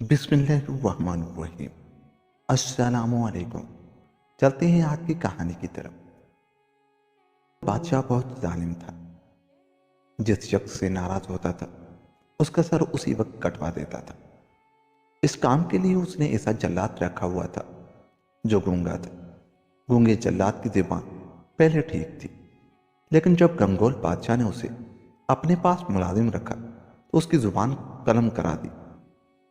بسم اللہ الرحمن الرحیم۔ السلام علیکم۔ چلتے ہیں آج کی کہانی کی طرف۔ بادشاہ بہت ظالم تھا۔ جس شخص سے ناراض ہوتا تھا اس کا سر اسی وقت کٹوا دیتا تھا۔ اس کام کے لیے اس نے ایسا جلاد رکھا ہوا تھا جو گونگا تھا۔ گونگے جلاد کی زبان پہلے ٹھیک تھی، لیکن جب گنگول بادشاہ نے اسے اپنے پاس ملازم رکھا تو اس کی زبان قلم کرا دی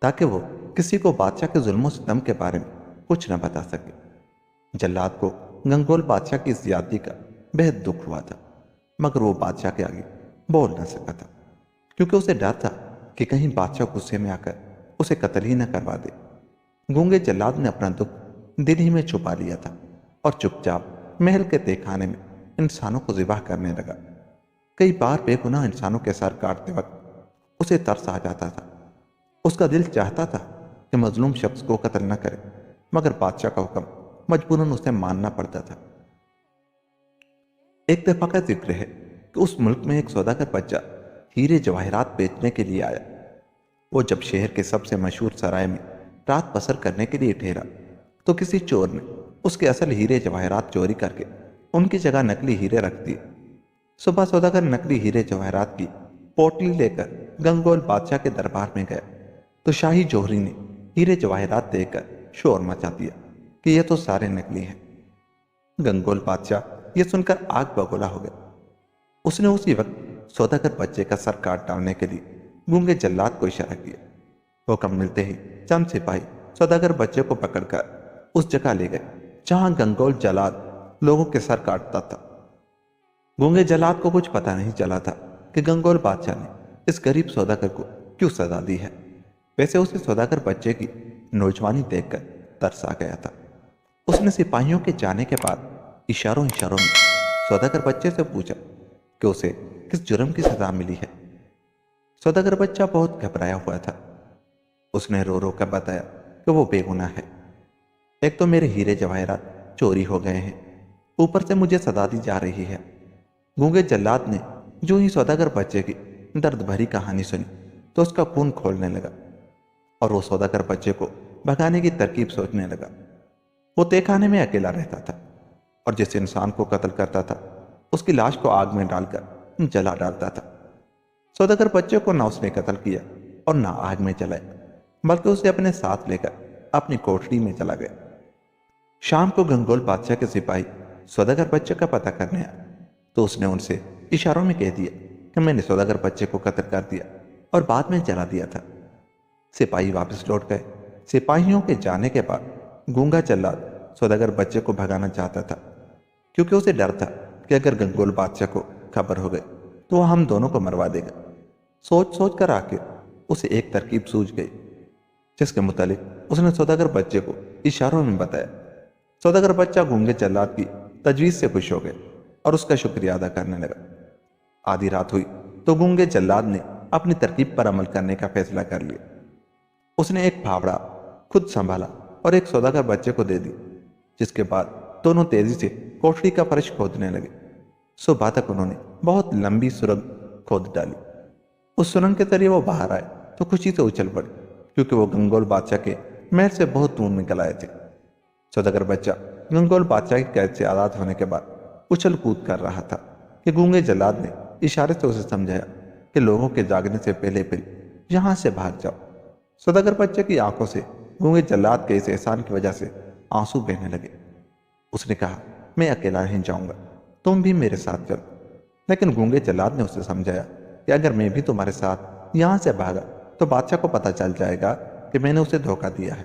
تاکہ وہ کسی کو بادشاہ کے ظلم و ستم کے بارے میں کچھ نہ بتا سکے۔ جلاد کو گنگول بادشاہ کی اس زیادتی کا بہت دکھ ہوا تھا، مگر وہ بادشاہ کے آگے بول نہ سکا تھا، کیونکہ اسے ڈر تھا کہ کہیں بادشاہ غصے میں آ کر اسے قتل ہی نہ کروا دے۔ گونگے جلاد نے اپنا دکھ دل ہی میں چھپا لیا تھا اور چپ چاپ محل کے تہہ خانے میں انسانوں کو ذبح کرنے لگا۔ کئی بار بے گناہ انسانوں کے سر کاٹتے وقت اسے ترس آ جاتا تھا۔ اس کا دل چاہتا تھا کہ مظلوم شخص کو قتل نہ کرے، مگر بادشاہ کا حکم مجبوراً اسے ماننا پڑتا تھا۔ ایک دفعہ کا ذکر ہے کہ اس ملک میں ایک سوداگر بچہ ہیرے جواہرات بیچنے کے لیے آیا۔ وہ جب شہر کے سب سے مشہور سرائے میں رات بسر کرنے کے لیے ٹھہرا تو کسی چور نے اس کے اصل ہیرے جواہرات چوری کر کے ان کی جگہ نکلی ہیرے رکھ دیے۔ صبح سوداگر نکلی ہیرے جواہرات کی پوٹلی لے کر گنگول بادشاہ کے دربار میں گیا تو شاہی جوہری نے ہیرے جواہرات دیکھ کر شور مچا دیا کہ یہ تو سارے نکلی ہیں۔ گنگول بادشاہ یہ سن کر آگ بگولا ہو گیا۔ اس نے اسی وقت سوداگر بچے کا سر کاٹ ڈالنے کے لیے گونگے جلاد کو اشارہ کیا۔ حکم ملتے ہی چند سپاہی سوداگر بچے کو پکڑ کر اس جگہ لے گئے جہاں گنگول جلاد لوگوں کے سر کاٹتا تھا۔ گونگے جلاد کو کچھ پتہ نہیں چلا تھا کہ گنگول بادشاہ نے اس غریب سوداگر کو کیوں سزا دی ہے۔ ویسے اسے سوداگر بچے کی نوجوانی دیکھ کر ترس آ گیا تھا۔ اس نے سپاہیوں کے جانے کے بعد اشاروں میں سوداگر بچے سے پوچھا کہ اسے کس جرم کی سزا ملی ہے۔ سوداگر بچہ بہت گھبرایا ہوا تھا۔ اس نے رو رو کر بتایا کہ وہ بے گناہ ہے۔ ایک تو میرے ہیرے جواہرات چوری ہو گئے ہیں، اوپر سے مجھے سزا دی جا رہی ہے۔ گونگے جلاد نے جو ہی سوداگر بچے کی درد بھری کہانی سنی تو اس کا خون کھولنے لگا اور وہ سوداگر بچے کو بھگانے کی ترکیب سوچنے لگا۔ وہ تہہ خانے میں اکیلا رہتا تھا اور جس انسان کو قتل کرتا تھا اس کی لاش کو آگ میں ڈال کر جلا ڈالتا تھا۔ سوداگر بچے کو نہ اس نے قتل کیا اور نہ آگ میں جلایا، بلکہ اسے اپنے ساتھ لے کر اپنی کوٹری میں چلا گیا۔ شام کو گنگول بادشاہ کے سپاہی سوداگر بچے کا پتہ کرنے آئے تو اس نے ان سے اشاروں میں کہہ دیا کہ میں نے سوداگر بچے کو قتل کر دیا اور بعد میں جلا دیا تھا۔ سپاہی واپس لوٹ گئے۔ سپاہیوں کے جانے کے بعد گونگا جلاد سوداگر بچے کو بھگانا چاہتا تھا، کیونکہ اسے ڈر تھا کہ اگر گنگول بادشاہ کو خبر ہو گئی تو وہ ہم دونوں کو مروا دے گا۔ سوچ سوچ کر آخر اسے ایک ترکیب سوجھ گئی، جس کے متعلق اس نے سوداگر بچے کو اشاروں میں بتایا۔ سوداگر بچہ گونگے جلاد کی تجویز سے خوش ہو گئے اور اس کا شکریہ ادا کرنے لگا۔ آدھی رات ہوئی تو گونگے جلاد نے اپنی ترکیب پر عمل کرنے کا فیصلہ کر لیا۔ اس نے ایک پھاوڑا خود سنبھالا اور ایک سوداگر بچے کو دے دی، جس کے بعد دونوں تیزی سے کوٹری کا فرش کھودنے لگے۔ صبح تک انہوں نے بہت لمبی سرنگ کھود ڈالی۔ اس سرنگ کے ذریعے وہ باہر آئے تو خوشی سے اچھل پڑے، کیونکہ وہ گنگول بادشاہ کے محل سے بہت دور نکل آئے تھے۔ سوداگر بچہ گنگول بادشاہ کی قید سے آزاد ہونے کے بعد اچھل کود کر رہا تھا کہ گونگے جلاد نے اشارے سے اسے سمجھایا کہ لوگوں کے جاگنے سے پہلے یہاں سے بھاگ جاؤ۔ سوداگر بچے کی آنکھوں سے گونگے جلاد کے اس احسان کی وجہ سے آنسو بہنے لگے۔ اس نے کہا میں اکیلا نہیں جاؤں گا، تم بھی میرے ساتھ چلو۔ لیکن گونگے جلاد نے اسے سمجھایا کہ اگر میں بھی تمہارے ساتھ یہاں سے بھاگا تو بادشاہ کو پتہ چل جائے گا کہ میں نے اسے دھوکہ دیا ہے،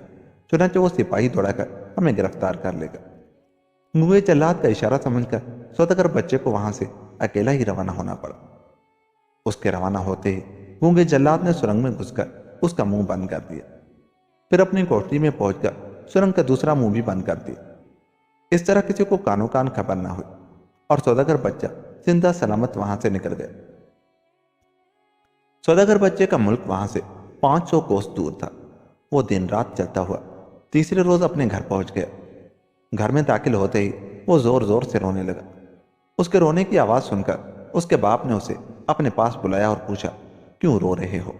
چنانچہ وہ سپاہی دوڑا کر ہمیں گرفتار کر لے گا۔ گونگے جلاد کا اشارہ سمجھ کر سوداگر بچے کو وہاں سے اکیلا ہی روانہ ہونا پڑا۔ اس کے روانہ ہوتے ہی گونگے جلاد نے سرنگ میں گھس کر اس کا منہ بند کر دیا، پھر اپنی کوٹری میں پہنچ کر سرنگ کا دوسرا منہ بھی بند کر دیا۔ اس طرح کسی کو کانوں کان خبر نہ ہوئی اور سوداگر بچہ زندہ سلامت وہاں سے نکل گیا۔ سوداگر بچے کا ملک وہاں سے 500 کوس دور تھا۔ وہ دن رات چلتا ہوا تیسرے روز اپنے گھر پہنچ گیا۔ گھر میں داخل ہوتے ہی وہ زور زور سے رونے لگا۔ اس کے رونے کی آواز سن کر اس کے باپ نے اسے اپنے پاس بلایا اور پوچھا کیوں رو رہے ہو؟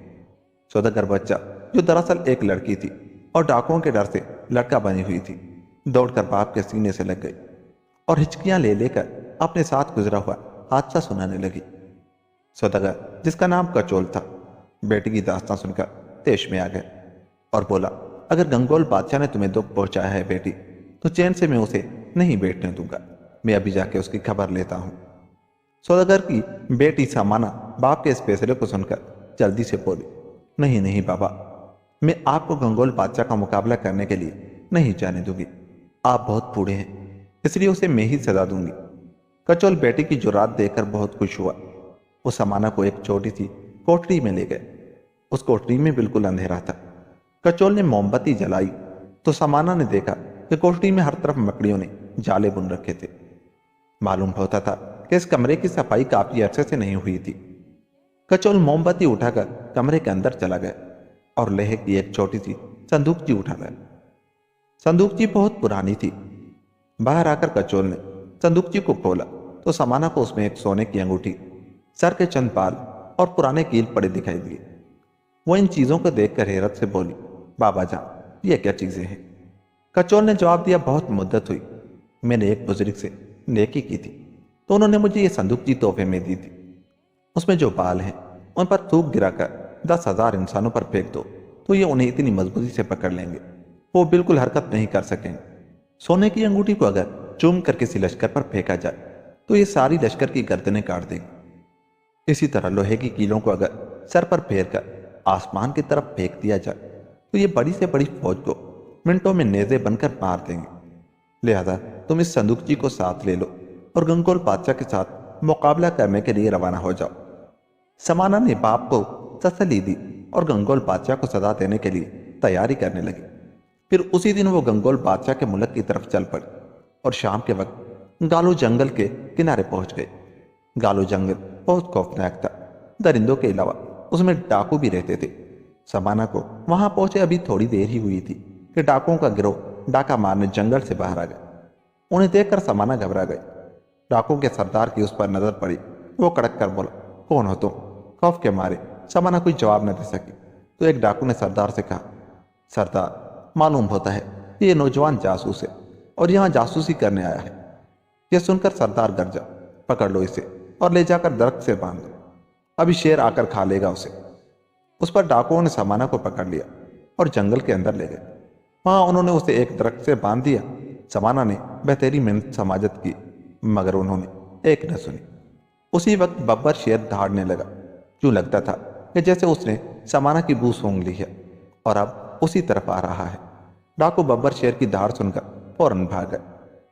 سوداگر بچہ جو دراصل ایک لڑکی تھی اور ڈاکوؤں کے ڈر سے لڑکا بنی ہوئی تھی، دوڑ کر باپ کے سینے سے لگ گئی اور ہچکیاں لے لے کر اپنے ساتھ گزرا ہوا حادثہ سنانے لگی۔ سوداگر، جس کا نام کچول تھا، بیٹی کی داستان سن کر تیش میں آ گیا اور بولا، اگر گنگول بادشاہ نے تمہیں دکھ پہنچایا ہے بیٹی، تو چین سے میں اسے نہیں بیٹھنے دوں گا۔ میں ابھی جا کے اس کی خبر لیتا ہوں۔ سوداگر کی بیٹی سامانا باپ کے اس فیصلے کو سن کر جلدی سے بولی، نہیں نہیں بابا، میں آپ کو گنگول بادشاہ کا مقابلہ کرنے کے لیے نہیں جانے دوں گی۔ آپ بہت بوڑھے ہیں، اس لیے اسے میں ہی سزا دوں گی۔ کچول بیٹی کی جرات دیکھ کر بہت خوش ہوا۔ وہ سامانا کو ایک چھوٹی سی کوٹری میں لے گئے۔ اس کوٹری میں بالکل اندھیرا تھا۔ کچول نے موم بتی جلائی تو سامانا نے دیکھا کہ کوٹری میں ہر طرف مکڑیوں نے جالے بن رکھے تھے۔ معلوم ہوتا تھا کہ اس کمرے کی صفائی کافی عرصے سے نہیں ہوئی تھی۔ کچول موم بتی اٹھا کر کمرے کے اندر چلا گیا اور لوہے کی ایک چھوٹی سی صندوقچی اٹھا لایا۔ صندوقچی بہت پرانی تھی۔ باہر آ کر کچول نے صندوقچی کو کھولا تو سامانا کو اس میں ایک سونے کی انگوٹھی، سر کے چند بال اور پرانے کیل پڑے دکھائی دیے۔ وہ ان چیزوں کو دیکھ کر حیرت سے بولی، بابا جان، یہ کیا چیزیں ہیں؟ کچول نے جواب دیا، بہت مدت ہوئی، میں نے ایک بزرگ سے نیکی کی تھی تو انہوں نے مجھے یہ صندوقچی تحفے میں دی تھی۔ اس میں جو بال ہیں ان پر تھوک گرا کر 10,000 انسانوں پر پھینک دو تو یہ انہیں اتنی مضبوطی سے پکڑ لیں گے وہ بالکل حرکت نہیں کر سکیں گے۔ سونے کی انگوٹھی کو اگر چوم کر کسی لشکر پر پھینکا جائے تو یہ ساری لشکر کی گردنیں کاٹ دیں گے۔ اسی طرح لوہے کی کیلوں کو اگر سر پر پھیر کر آسمان کی طرف پھینک دیا جائے تو یہ بڑی سے بڑی فوج کو منٹوں میں نیزے بن کر مار دیں گے۔ لہذا تم اس صندوقچی کو ساتھ لے لو اور گنگول بادشاہ کے ساتھ مقابلہ کرنے کے لیے روانہ ہو جاؤ۔ سامانا نے باپ کو تسلی دی اور گنگول بادشاہ کو سزا دینے کے لیے تیاری کرنے لگی۔ پھر اسی دن وہ گنگول بادشاہ کے ملک کی طرف چل پڑی اور شام کے وقت گالو جنگل کے کنارے پہنچ گئے۔ گالو جنگل بہت خوفناک تھا۔ درندوں کے علاوہ اس میں ڈاکو بھی رہتے تھے۔ سامانا کو وہاں پہنچے ابھی تھوڑی دیر ہی ہوئی تھی کہ ڈاکوؤں کا گروہ ڈاکہ مارنے جنگل سے باہر آ گیا۔ انہیں دیکھ کر سامانا گھبرا گئی۔ ڈاکوؤں کے سردار کی اس پر نظر پڑی۔ وہ کڑک کر بولا، کون ہو تم؟ خوف کے مارے سامانا کوئی جواب نہ دے سکی تو ایک ڈاکو نے سردار سے کہا، سردار، معلوم ہوتا ہے کہ یہ نوجوان جاسوس ہے اور یہاں جاسوسی کرنے آیا ہے۔ یہ سن کر سردار گرجا، پکڑ لو اسے اور لے جا کر درخت سے باندھ دو، ابھی شیر آ کر کھا لے گا اسے۔ اس پر ڈاکوؤں نے سامانا کو پکڑ لیا اور جنگل کے اندر لے گئے۔ وہاں انہوں نے اسے ایک درخت سے باندھ دیا۔ سامانا نے بہتری محنت سماجت کی مگر انہوں نے ایک نہ سنی۔ اسی وقت ببر شیر دھاڑنے لگا، یوں لگتا تھا کہ جیسے اس نے سامانا کی بو سونگھ لی ہے اور اب اسی طرف آ رہا ہے۔ ڈاکو ببر شیر کی دھاڑ سن کر فوراً بھاگ گئے۔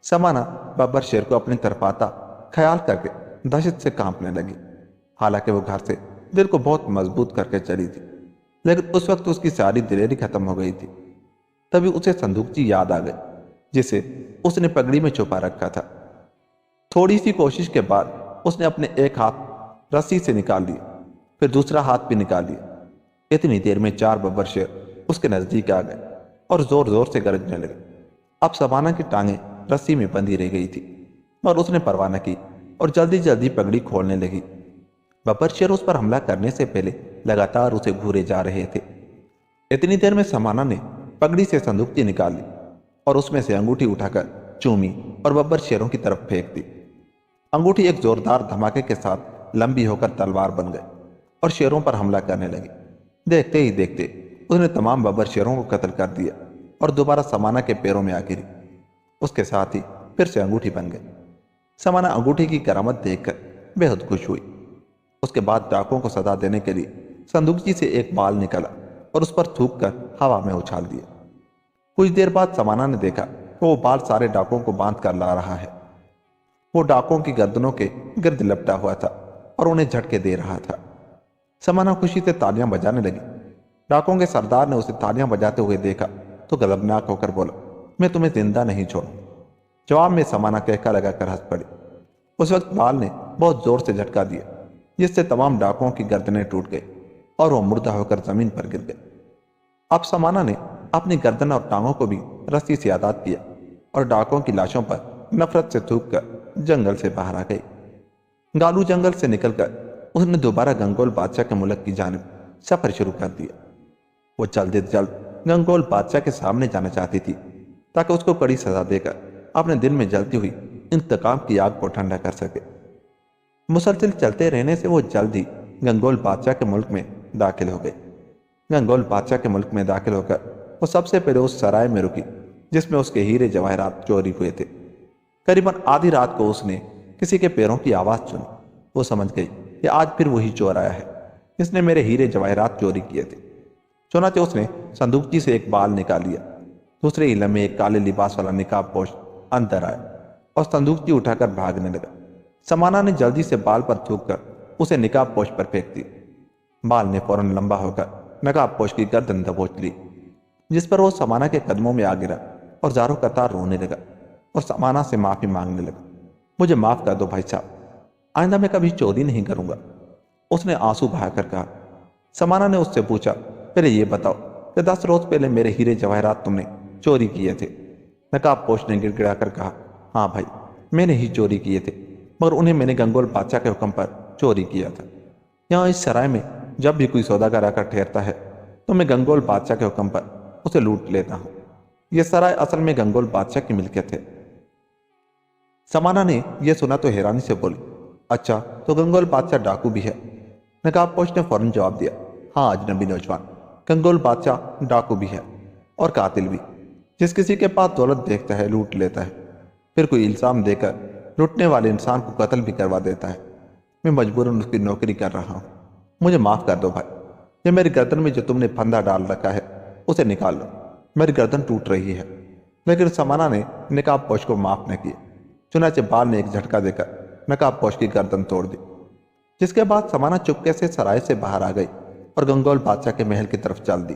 سامانا ببر شیر کو اپنی طرف آتا خیال کر کے دہشت سے کانپنے لگی۔ حالانکہ وہ گھر سے دل کو بہت مضبوط کر کے چلی تھی، لیکن اس وقت اس کی ساری دلیری ختم ہو گئی تھی۔ تبھی اسے صندوقچی یاد آ گئی جسے اس نے پگڑی میں چھپا رکھا تھا۔ تھوڑی سی کوشش کے بعد اس نے اپنے ایک ہاتھ رسی سے نکال لیا، پھر دوسرا ہاتھ بھی نکال لیا۔ اتنی دیر میں 4 ببر شیر اس کے نزدیک آ گئے اور زور زور سے گرجنے لگے۔ اب سامانا کی ٹانگیں رسی میں بندھی رہ گئی تھی اور اس نے پرواہ نہ کی اور جلدی جلدی پگڑی کھولنے لگی۔ ببر شیر اس پر حملہ کرنے سے پہلے لگاتار اسے گھورے جا رہے تھے۔ اتنی دیر میں سامانا نے پگڑی سے صندوقچی نکال لی اور اس میں سے انگوٹھی اٹھا کر چومی اور ببر شیروں کی طرف پھینک دی۔ انگوٹھی ایک زوردار دھماکے کے ساتھ لمبی ہو کر تلوار بن گئی اور شیروں پر حملہ کرنے لگی۔ دیکھتے ہی دیکھتے اس نے تمام ببر شیروں کو قتل کر دیا اور دوبارہ سامانا کے پیروں میں آ گری۔ اس کے ساتھ ہی پھر سے انگوٹھی بن گئی۔ سامانا انگوٹھی کی کرامت دیکھ کر بے حد خوش ہوئی۔ اس کے بعد ڈاکوؤں کو سزا دینے کے لیے صندوقچی سے ایک بال نکلا اور اس پر تھوک کر ہوا میں اچھال دیا۔ کچھ دیر بعد سامانا نے دیکھا کہ وہ بال سارے ڈاکوؤں کو باندھ کر لا رہا ہے۔ وہ ڈاکوؤں کی گردنوں کے گرد لپٹا ہوا تھا اور انہیں جھٹکے دے رہا تھا۔ سامانا خوشی سے تالیاں بجانے لگی۔ ڈاکوؤں کے سردار نے اسے تالیاں بجاتے ہوئے دیکھا تو غضبناک ہو کر بولا، میں تمہیں زندہ نہیں چھوڑوں۔ جواب میں سامانا کہکا لگا کر ہنس پڑی۔ اس وقت بال نے بہت زور سے جھٹکا دیا جس سے تمام ڈاکوؤں کی گردنیں ٹوٹ گئی اور وہ مردہ ہو کر زمین پر گر گئے۔ اب سامانا نے اپنی گردن اور ٹانگوں کو بھی رسی سے آزاد کیا اور ڈاکوؤں کی لاشوں پر نفرت سے تھوک کر جنگل سے باہر آ گئی۔ گالو جنگل سے نکل کر اس نے دوبارہ گنگول بادشاہ کے ملک کی جانب سفر شروع کر دیا۔ وہ جلد از جلد گنگول بادشاہ کے سامنے جانا چاہتی تھی تاکہ اس کو کڑی سزا دے کر اپنے دل میں جلتی ہوئی انتقام کی آگ کو ٹھنڈا کر سکے۔ مسلسل چلتے رہنے سے وہ جلد ہی گنگول بادشاہ کے ملک میں داخل ہو گئے۔ گنگول بادشاہ کے ملک میں داخل ہو کر وہ سب سے پہلے اس سرائے میں رکی جس میں اس کے ہیرے جواہرات چوری ہوئے تھے۔ قریباً آدھی رات کو اس نے کسی کے پیروں کی آواز سنی۔ وہ سمجھ گئی کہ آج پھر وہی چور آیا ہے جس نے میرے ہیرے جواہرات چوری کیے تھے۔ چنانچہ اس نے صندوقچی سے ایک بال نکال لیا۔ دوسرے ہی لمحے ایک کالے لباس والا نقاب پوش اندر آیا اور صندوقچی اٹھا کر بھاگنے لگا۔ سمانا نے جلدی سے بال پر تھوک کر اسے نقاب پوش پر پھینک دی۔ بال نے فوراً لمبا ہو کر نقاب پوش کی گردن دبوچ لی، جس پر وہ سمانا کے قدموں میں آ گرا اور زاروں قطار رونے لگا اور سمانا سے معافی مانگنے لگا۔ مجھے معاف کر دو بھائی صاحب، آئندہ میں کبھی چوری نہیں کروں گا، اس نے آنسو بہا کر کہا۔ سمانا نے اس سے پوچھا، پہلے یہ بتاؤ کہ 10 روز پہلے میرے ہیرے جواہرات تم نے چوری کیے تھے؟ نقاب پوش نے گڑ گڑا کر کہا، ہاں بھائی، میں نے ہی چوری کیے تھے، مگر انہیں میں نے گنگول بادشاہ کے حکم پر چوری کیا تھا۔ یہاں اس سرائے میں جب بھی کوئی سوداگر آ کر ٹھہرتا ہے تو میں گنگول بادشاہ کے حکم پر اسے لوٹ لیتا ہوں۔ یہ سرائے اصل میں گنگول بادشاہ کی ملکیت ہے۔ سمانا نے یہ سنا تو حیرانی سے بولی، اچھا تو گنگول بادشاہ ڈاکو بھی ہے؟ نقاب پوش نے فوراً جواب دیا، ہاں اجنبی نوجوان، گنگول بادشاہ ڈاکو بھی ہے اور قاتل بھی۔ جس کسی کے پاس دولت دیکھتا ہے لوٹ لیتا ہے، پھر کوئی الزام دے کر لوٹنے والے انسان کو قتل بھی کروا دیتا ہے۔ میں مجبوراً اس کی نوکری کر رہا ہوں، مجھے معاف کر دو بھائی۔ یہ میری گردن میں جو تم نے پھندا ڈال رکھا ہے اسے نکال لو، میری گردن ٹوٹ رہی ہے۔ لیکن سمانا نے نقاب پوش کو معاف نہ کیا۔ چنانچہ بال نے ایک جھٹکا دے کر نقاب پوش کی گردن توڑ دی، جس کے بعد سمانا چپکے سے سرائے سے باہر آ گئی اور گنگول بادشاہ کے محل کی طرف چل دی۔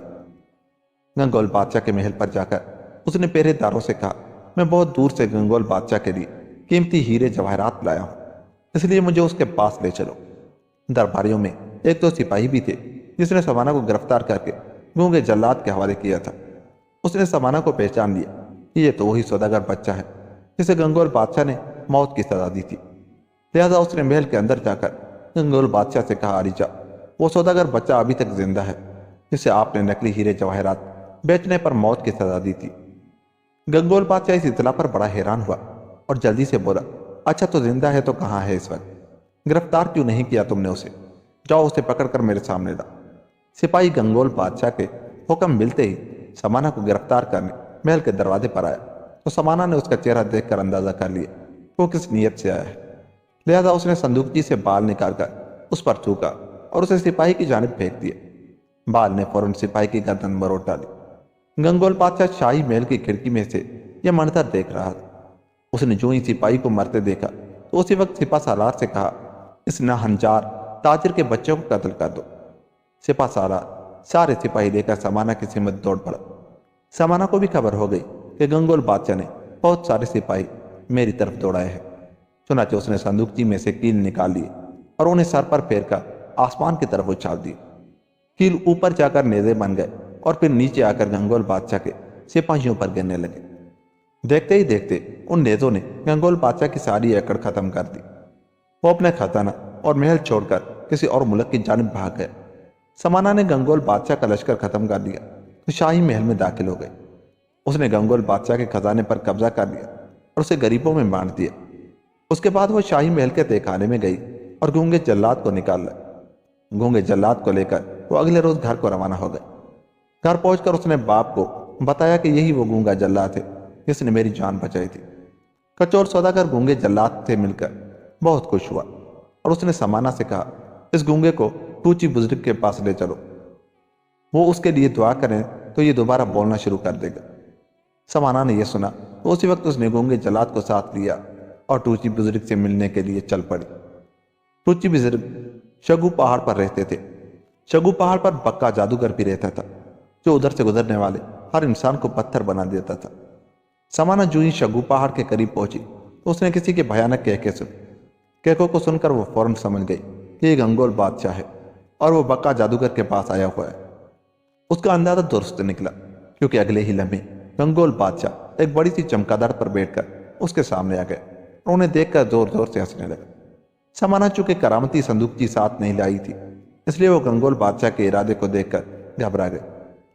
گنگول بادشاہ کے محل پر جا کر اس نے پہرے داروں سے کہا، میں بہت دور سے گنگول بادشاہ کے لیے قیمتی ہیرے جواہرات لایا ہوں، اس لیے مجھے اس کے پاس لے چلو۔ درباریوں میں ایک تو سپاہی بھی تھے جس نے سمانا کو گرفتار کر کے گونگے جلاد کے حوالے کیا تھا۔ اس نے سمانا کو پہچان لیا کہ یہ تو وہی سوداگر بچہ ہے جسے گنگول بادشاہ نے موت کی سزا دی تھی۔ لہذا اس نے محل کے اندر جا کر گنگول بادشاہ سے کہا، عریجا، وہ سوداگر بچہ ابھی تک زندہ ہے جسے آپ نے نکلی ہیرے جواہرات بیچنے پر موت کی سزا دی تھی۔ گنگول بادشاہ اس اطلاع پر بڑا حیران ہوا اور جلدی سے بولا، اچھا تو زندہ ہے تو کہاں ہے اس وقت؟ گرفتار کیوں نہیں کیا تم نے اسے؟ جاؤ اسے پکڑ کر میرے سامنے لا۔ سپاہی گنگول بادشاہ کے حکم ملتے ہی سمانا کو گرفتار کرنے محل کے دروازے پر آیا تو سمانا نے اس کا چہرہ دیکھ کر اندازہ کر لیا کہ وہ کس نیت سے آیا ہے۔ لہذا اس نے صندوقچی سے بال نکال کر اس پر تھوکا اور اسے سپاہی کی جانب پھینک دیا۔ بال نے فوراً سپاہی کی گردن مروڑ ڈالی۔ گنگول بادشاہ شاہی محل کی کھڑکی میں سے یہ منظر دیکھ رہا تھا۔ اس نے جو ہی سپاہی کو مرتے دیکھا تو اسی وقت سپہ سالار سے کہا، اس ناہنجار تاجر کے بچوں کو قتل کر دو۔ سپہ سالار سارے سپاہی لے کر سمانا کی سمت دوڑ پڑا۔ سمانا کو بھی خبر ہو گئی کہ گنگول بادشاہ نے بہت سارے سپاہی میری طرف دوڑائے ہیں۔ چنانچہ اس نے صندوقچی میں سے کیل نکال لیے اور انہیں سر پر پھیر کر آسمان کی طرف اچھال دی۔ کیل اوپر جا کر نیزے بن گئے اور پھر نیچے آ کر گنگول بادشاہ کے سپاہیوں پر گرنے لگے۔ دیکھتے ہی دیکھتے ان نیزوں نے گنگول بادشاہ کی ساری ایکڑ ختم کر دی۔ وہ اپنے خزانہ اور محل چھوڑ کر کسی اور ملک کی جانب بھاگ گیا۔ سمانا نے گنگول بادشاہ کا لشکر ختم کر دیا تو شاہی محل میں داخل ہو گئے۔ اس نے گنگول بادشاہ کے خزانے پر قبضہ کر لیا اور اسے غریبوں میں بانٹ دیا۔ اس کے بعد وہ شاہی محل کے تہخانے میں گئی اور گونگے جلاد کو نکال لائی۔ گونگے جلاد کو لے کر وہ اگلے روز گھر کو روانہ ہو گئے۔ گھر پہنچ کر اس نے باپ کو بتایا کہ یہی وہ گونگا جلاد ہے جس نے میری جان بچائی تھی۔ کچور سوداگر گونگے جلاد سے مل کر بہت خوش ہوا اور اس نے سمانا سے کہا، اس گونگے کو ٹوچی بزرگ کے پاس لے چلو، وہ اس کے لیے دعا کریں تو یہ دوبارہ بولنا شروع کر دے گا۔ سمانا نے یہ سنا تو اسی وقت اس نے گونگے جلاد کو ساتھ لیا اور ٹوچی بزرگ سے ملنے کے لیے چل پڑی۔ ٹوچی بزرگ شگو پہاڑ پر رہتے تھے۔ شگو پہاڑ پر بکا جادوگر بھی رہتا تھا جو ادھر سے گزرنے والے ہر انسان کو پتھر بنا دیتا تھا۔ سمانا جو ہی شگو پہاڑ کے قریب پہنچی تو اس نے کسی کے بھیانک کہکے سنے۔ کہکوں کو سن کر وہ فوراً سمجھ گئی کہ یہ گنگول بادشاہ ہے اور وہ بکا جادوگر کے پاس آیا ہوا ہے۔ اس کا اندازہ درست نکلا کیونکہ اگلے ہی لمحے گنگول بادشاہ ایک بڑی سی چمگادڑ پر بیٹھ کر اس کے سامنے آ گئے اور انہیں دیکھ کر زور زور سے ہنسنے لگا۔ سمانا چونکہ کرامتی صندوقچی ساتھ نہیں لائی تھی اس لیے وہ گنگول بادشاہ کے ارادے کو دیکھ کر گھبرا گئے